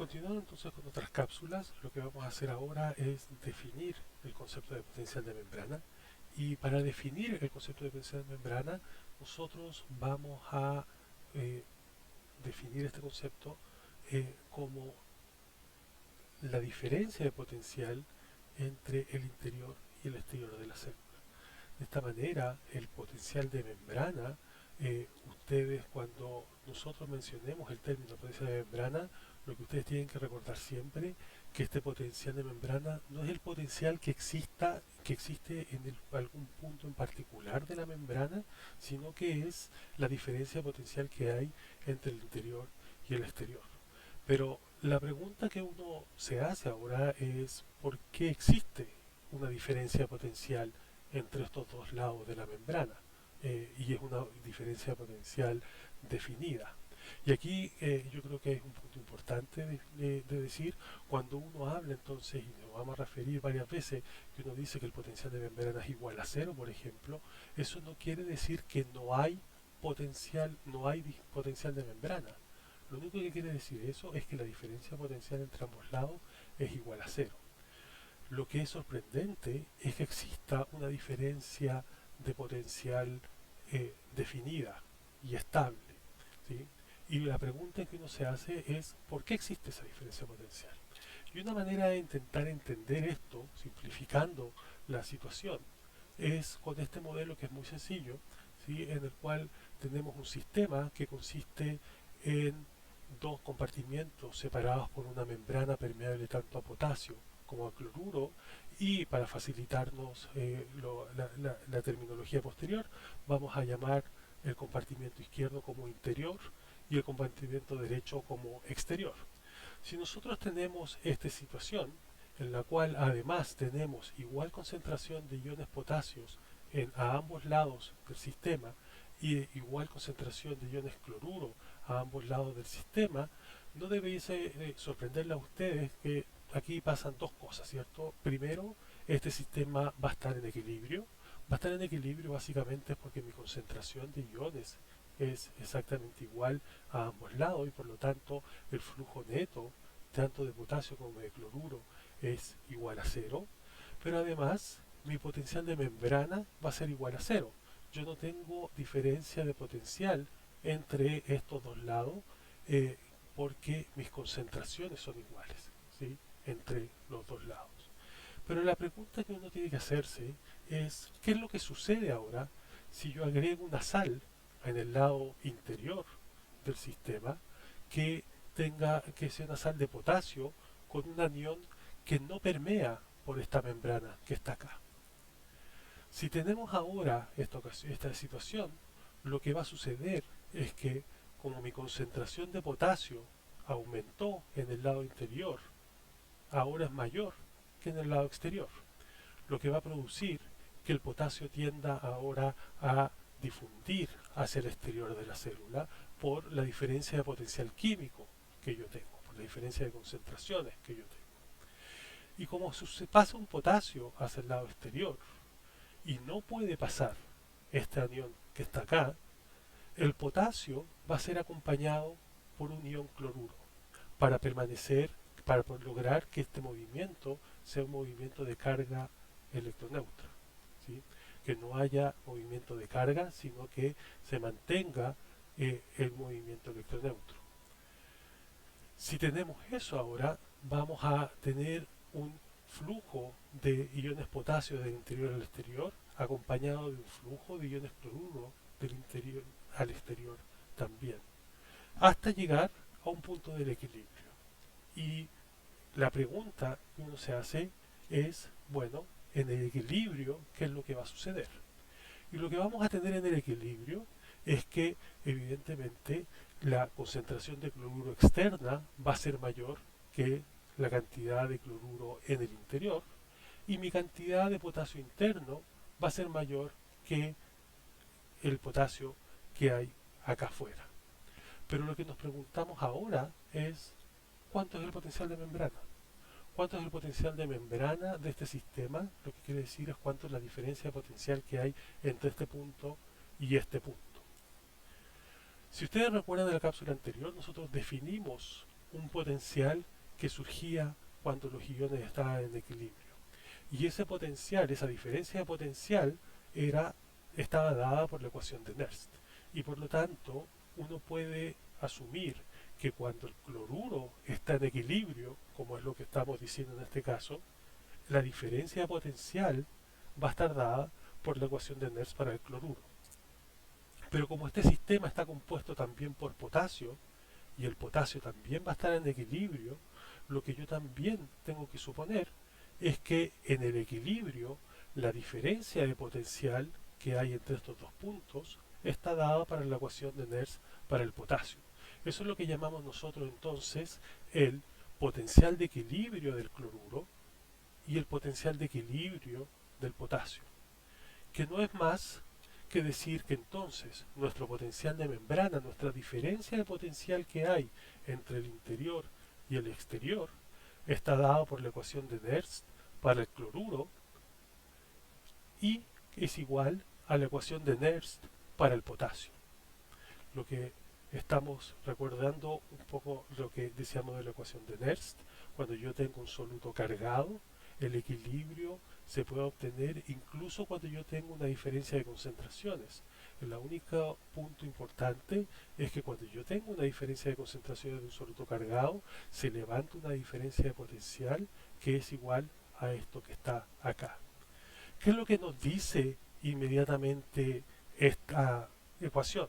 Continuando entonces con otras cápsulas, lo que vamos a hacer ahora es definir el concepto de potencial de membrana. Y para definir el concepto de potencial de membrana, nosotros vamos a eh, definir este concepto como la diferencia de potencial entre el interior y el exterior de la célula. De esta manera, el potencial de membrana, ustedes cuando nosotros mencionemos el término potencial de membrana, lo que ustedes tienen que recordar siempre que este potencial de membrana no es el potencial que existe en algún punto en particular de la membrana, sino que es la diferencia potencial que hay entre el interior y el exterior. Pero la pregunta que uno se hace ahora es ¿por qué existe una diferencia potencial entre estos dos lados de la membrana? Y es una diferencia potencial definida. Y aquí yo creo que es un punto importante de decir, cuando uno habla entonces, y nos vamos a referir varias veces, que uno dice que el potencial de membrana es igual a cero, por ejemplo, eso no quiere decir que no hay potencial de membrana. Lo único que quiere decir eso es que la diferencia potencial entre ambos lados es igual a cero. Lo que es sorprendente es que exista una diferencia de potencial definida y estable, ¿sí? Y la pregunta que uno se hace es ¿por qué existe esa diferencia potencial? Y una manera de intentar entender esto, simplificando la situación, es con este modelo que es muy sencillo, ¿sí? En el cual tenemos un sistema que consiste en dos compartimientos separados por una membrana permeable tanto a potasio como a cloruro, y para facilitarnos la terminología posterior vamos a llamar el compartimiento izquierdo como interior y el compartimiento derecho como exterior. Si nosotros tenemos esta situación en la cual además tenemos igual concentración de iones potasios a ambos lados del sistema y igual concentración de iones cloruro a ambos lados del sistema, no debiese sorprenderle a ustedes que aquí pasan dos cosas, ¿cierto? Primero, este sistema va a estar en equilibrio. Va a estar en equilibrio básicamente porque mi concentración de iones es exactamente igual a ambos lados y por lo tanto el flujo neto tanto de potasio como de cloruro es igual a cero, pero además mi potencial de membrana va a ser igual a cero. Yo no tengo diferencia de potencial entre estos dos lados eh, porque mis concentraciones son iguales, ¿sí? Entre los dos lados. Pero la pregunta que uno tiene que hacerse es ¿qué es lo que sucede ahora si yo agrego una sal en el lado interior del sistema que que sea una sal de potasio con un anión que no permea por esta membrana que está acá? Si tenemos ahora esta situación, lo que va a suceder es que como mi concentración de potasio aumentó en el lado interior, ahora es mayor que en el lado exterior, lo que va a producir que el potasio tienda ahora a difundir hacia el exterior de la célula por la diferencia de potencial químico que yo tengo, por la diferencia de concentraciones que yo tengo. Y como se pasa un potasio hacia el lado exterior y no puede pasar este anión que está acá, el potasio va a ser acompañado por un ion cloruro para permanecer, para lograr que este movimiento sea un movimiento de carga electroneutra, ¿sí? Que no haya movimiento de carga, sino que se mantenga el movimiento electroneutro. Si tenemos eso ahora, vamos a tener un flujo de iones potasio del interior al exterior, acompañado de un flujo de iones cloruro del interior al exterior también, hasta llegar a un punto del equilibrio. Y la pregunta que uno se hace es, bueno, en el equilibrio, ¿qué es lo que va a suceder? Y lo que vamos a tener en el equilibrio es que, evidentemente, la concentración de cloruro externa va a ser mayor que la cantidad de cloruro en el interior y mi cantidad de potasio interno va a ser mayor que el potasio que hay acá afuera. Pero lo que nos preguntamos ahora es ¿cuánto es el potencial de membrana? ¿Cuánto es el potencial de membrana de este sistema? Lo que quiere decir es cuánto es la diferencia potencial que hay entre este punto y este punto. Si ustedes recuerdan de la cápsula anterior, nosotros definimos un potencial que surgía cuando los iones estaban en equilibrio. Y ese potencial, esa diferencia de potencial, estaba dada por la ecuación de Nernst. Y por lo tanto, uno puede asumir que cuando el cloruro está en equilibrio, como es lo que estamos diciendo en este caso, la diferencia de potencial va a estar dada por la ecuación de Nernst para el cloruro. Pero como este sistema está compuesto también por potasio, y el potasio también va a estar en equilibrio, lo que yo también tengo que suponer es que en el equilibrio la diferencia de potencial que hay entre estos dos puntos está dada para la ecuación de Nernst para el potasio. Eso es lo que llamamos nosotros entonces el potencial de equilibrio del cloruro y el potencial de equilibrio del potasio, que no es más que decir que entonces nuestro potencial de membrana, nuestra diferencia de potencial que hay entre el interior y el exterior, está dado por la ecuación de Nernst para el cloruro y es igual a la ecuación de Nernst para el potasio. Lo que estamos recordando un poco lo que decíamos de la ecuación de Nernst, cuando yo tengo un soluto cargado, el equilibrio se puede obtener incluso cuando yo tengo una diferencia de concentraciones. El único punto importante es que cuando yo tengo una diferencia de concentraciones de un soluto cargado, se levanta una diferencia de potencial que es igual a esto que está acá. ¿Qué es lo que nos dice inmediatamente esta ecuación?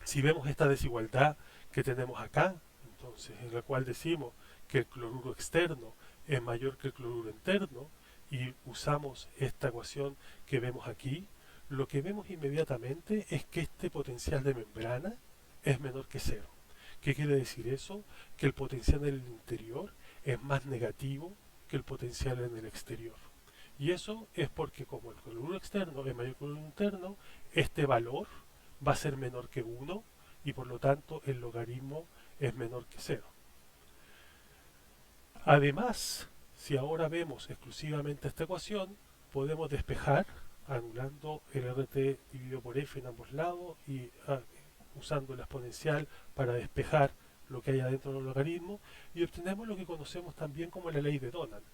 Si vemos esta desigualdad que tenemos acá, entonces en la cual decimos que el cloruro externo es mayor que el cloruro interno y usamos esta ecuación que vemos aquí, lo que vemos inmediatamente es que este potencial de membrana es menor que cero. ¿Qué quiere decir eso? Que el potencial en el interior es más negativo que el potencial en el exterior. Y eso es porque como el cloruro externo es mayor que el cloruro interno, este valor va a ser menor que 1 y por lo tanto el logaritmo es menor que 0. Además, si ahora vemos exclusivamente esta ecuación, podemos despejar anulando el RT dividido por F en ambos lados y usando la exponencial para despejar lo que hay adentro del logaritmo y obtenemos lo que conocemos también como la ley de Donald,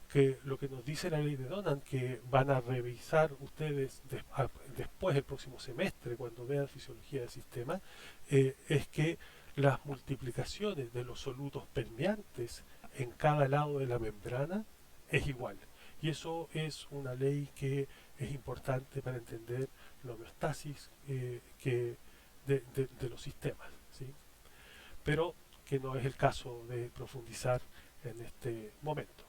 que lo que nos dice la ley de Donald, que van a revisar ustedes después el próximo semestre cuando vean fisiología del sistema, es que las multiplicaciones de los solutos permeantes en cada lado de la membrana es igual. Y eso es una ley que es importante para entender la homeostasis de los sistemas, ¿sí? Pero que no es el caso de profundizar en este momento.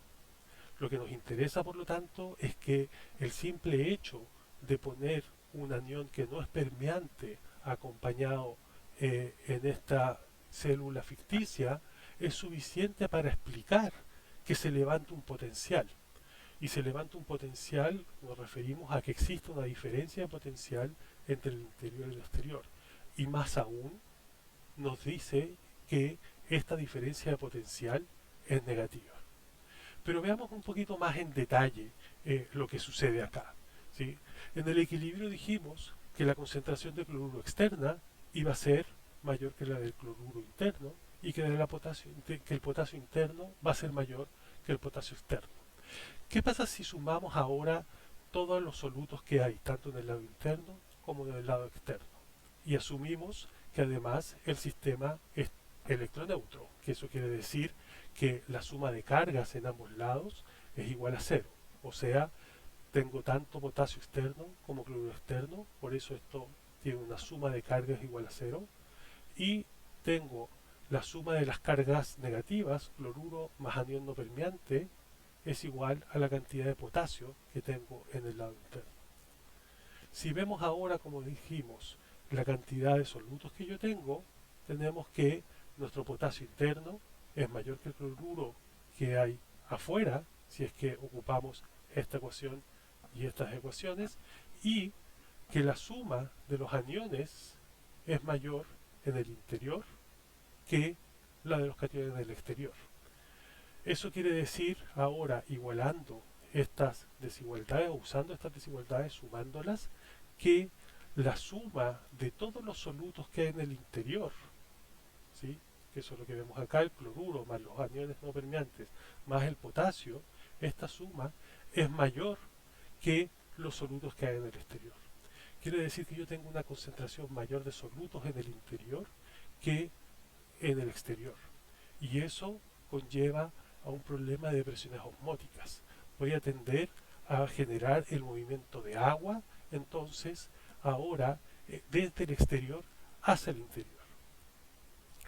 Lo que nos interesa, por lo tanto, es que el simple hecho de poner un anión que no es permeante acompañado en esta célula ficticia es suficiente para explicar que se levanta un potencial. Y se levanta un potencial, nos referimos a que existe una diferencia de potencial entre el interior y el exterior. Y más aún, nos dice que esta diferencia de potencial es negativa. Pero veamos un poquito más en detalle lo que sucede acá, ¿sí? En el equilibrio dijimos que la concentración de cloruro externa iba a ser mayor que la del cloruro interno y que el potasio interno va a ser mayor que el potasio externo. ¿Qué pasa si sumamos ahora todos los solutos que hay, tanto en el lado interno como en el lado externo? Y asumimos que además el sistema es electroneutro, que eso quiere decir que la suma de cargas en ambos lados es igual a cero. O sea, tengo tanto potasio externo como cloruro externo, por eso esto tiene una suma de cargas igual a cero. Y tengo la suma de las cargas negativas, cloruro más anión no permeante, es igual a la cantidad de potasio que tengo en el lado interno. Si vemos ahora, como dijimos, la cantidad de solutos que yo tengo, tenemos que nuestro potasio interno es mayor que el cloruro que hay afuera, si es que ocupamos esta ecuación y estas ecuaciones, y que la suma de los aniones es mayor en el interior que la de los cationes en el exterior. Eso quiere decir, ahora igualando estas desigualdades, o usando estas desigualdades, sumándolas, que la suma de todos los solutos que hay en el interior, ¿sí?, que eso es lo que vemos acá, el cloruro más los aniones no permeantes más el potasio, esta suma es mayor que los solutos que hay en el exterior. Quiere decir que yo tengo una concentración mayor de solutos en el interior que en el exterior. Y eso conlleva a un problema de presiones osmóticas. Voy a tender a generar el movimiento de agua, entonces, ahora desde el exterior hacia el interior.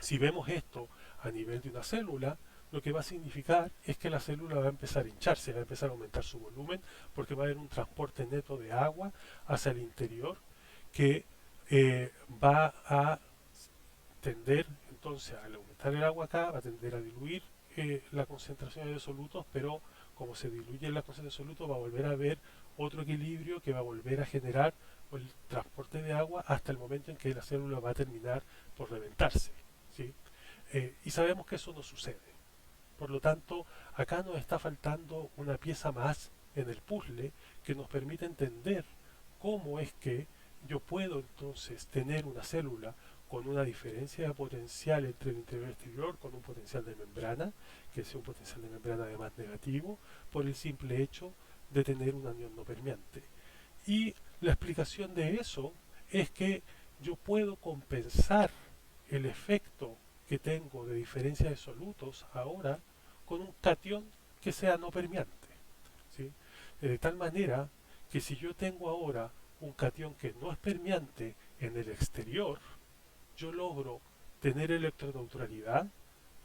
Si vemos esto a nivel de una célula, lo que va a significar es que la célula va a empezar a hincharse, va a empezar a aumentar su volumen, porque va a haber un transporte neto de agua hacia el interior que va a tender, entonces, al aumentar el agua acá, va a tender a diluir la concentración de solutos, pero como se diluye la concentración de solutos, va a volver a haber otro equilibrio que va a volver a generar el transporte de agua hasta el momento en que la célula va a terminar por reventarse. ¿Sí? Y sabemos que eso no sucede. Por lo tanto, acá nos está faltando una pieza más en el puzzle que nos permite entender cómo es que yo puedo entonces tener una célula con una diferencia de potencial entre el interior y el exterior, con un potencial de membrana, que sea un potencial de membrana además negativo, por el simple hecho de tener un anión no permeante. Y la explicación de eso es que yo puedo compensar el efecto que tengo de diferencia de solutos ahora con un catión que sea no permeante. ¿Sí? De tal manera que si yo tengo ahora un catión que no es permeante en el exterior, yo logro tener electroneutralidad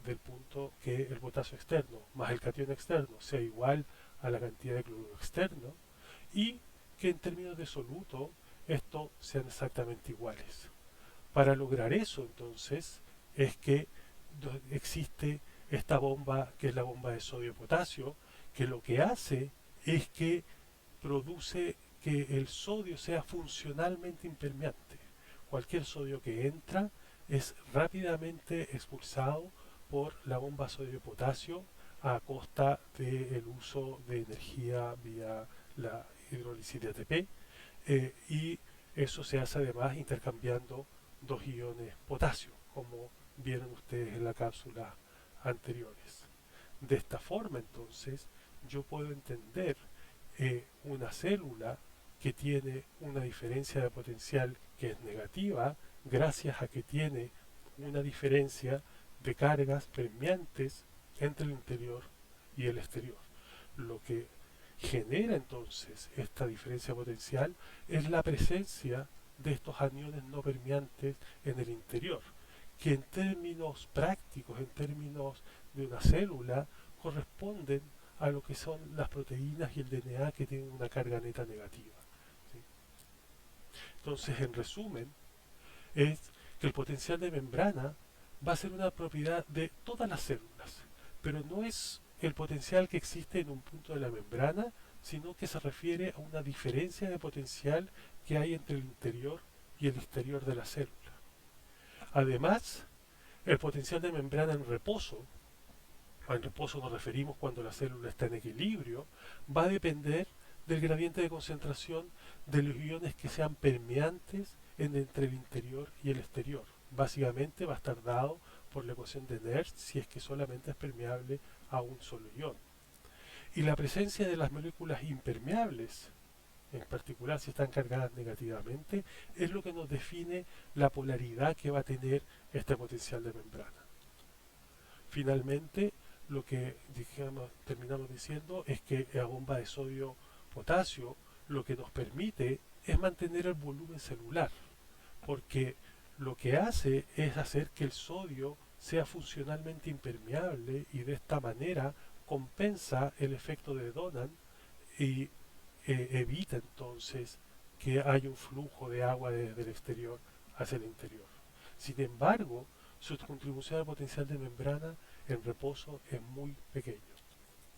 del punto que el potasio externo más el catión externo sea igual a la cantidad de cloruro externo y que en términos de soluto estos sean exactamente iguales. Para lograr eso, entonces, es que existe esta bomba que es la bomba de sodio-potasio, que lo que hace es que produce que el sodio sea funcionalmente impermeante. Cualquier sodio que entra es rápidamente expulsado por la bomba sodio-potasio a costa del uso de energía vía la hidrólisis de ATP y eso se hace además intercambiando dos iones potasio, como vieron ustedes en la cápsula anteriores. De esta forma, entonces, yo puedo entender una célula que tiene una diferencia de potencial que es negativa gracias a que tiene una diferencia de cargas permeantes entre el interior y el exterior. Lo que genera entonces esta diferencia potencial es la presencia de estos aniones no permeantes en el interior, que en términos prácticos, en términos de una célula, corresponden a lo que son las proteínas y el DNA que tienen una carga neta negativa. ¿Sí? Entonces, en resumen, es que el potencial de membrana va a ser una propiedad de todas las células, pero no es el potencial que existe en un punto de la membrana, sino que se refiere a una diferencia de potencial que hay entre el interior y el exterior de la célula. Además, el potencial de membrana en reposo nos referimos cuando la célula está en equilibrio, va a depender del gradiente de concentración de los iones que sean permeantes entre el interior y el exterior. Básicamente va a estar dado por la ecuación de Nernst si es que solamente es permeable a un solo ion. Y la presencia de las moléculas impermeables, en particular si están cargadas negativamente, es lo que nos define la polaridad que va a tener este potencial de membrana. Finalmente, lo que terminamos diciendo es que la bomba de sodio-potasio lo que nos permite es mantener el volumen celular, porque lo que hace es hacer que el sodio sea funcionalmente impermeable y de esta manera compensa el efecto de Donan y evita entonces que haya un flujo de agua desde el exterior hacia el interior. Sin embargo, su contribución al potencial de membrana en reposo es muy pequeño.